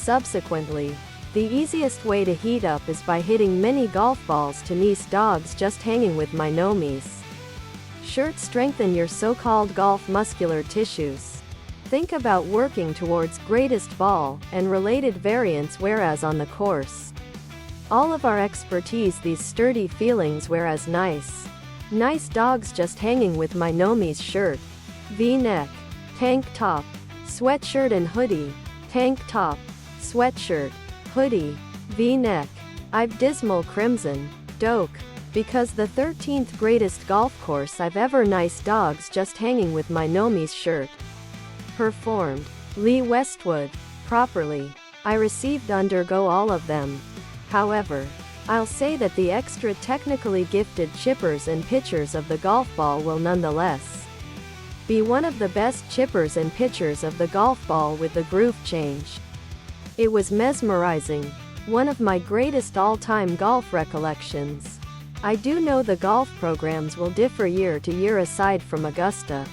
Subsequently, the easiest way to heat up is by hitting mini golf balls to nice dogs just hanging with my Gnomies. Shirt strengthen your so-called golf muscular tissues. Think about working towards greatest ball and related variants whereas on the course. All of our expertise these sturdy feelings whereas nice dogs just hanging with my Gnomies shirt, V-neck, tank top, sweatshirt and hoodie, tank top, sweatshirt, hoodie, V-neck. I've dismal crimson, doke, because the 13th greatest golf course I've ever nice dogs just hanging with my Gnomies shirt. Performed. Lee Westwood. Properly. I received undergo all of them. However, I'll say that the extra technically gifted chippers and pitchers of the golf ball will nonetheless be one of the best chippers and pitchers of the golf ball with the groove change. It was mesmerizing. One of my greatest all-time golf recollections. I do know the golf programs will differ year to year aside from Augusta.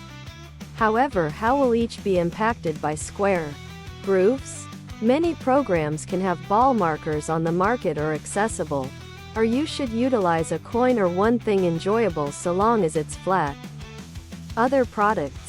However, how will each be impacted by square grooves? Many programs can have ball markers on the market or accessible, or you should utilize a coin or one thing enjoyable so long as it's flat. Other products.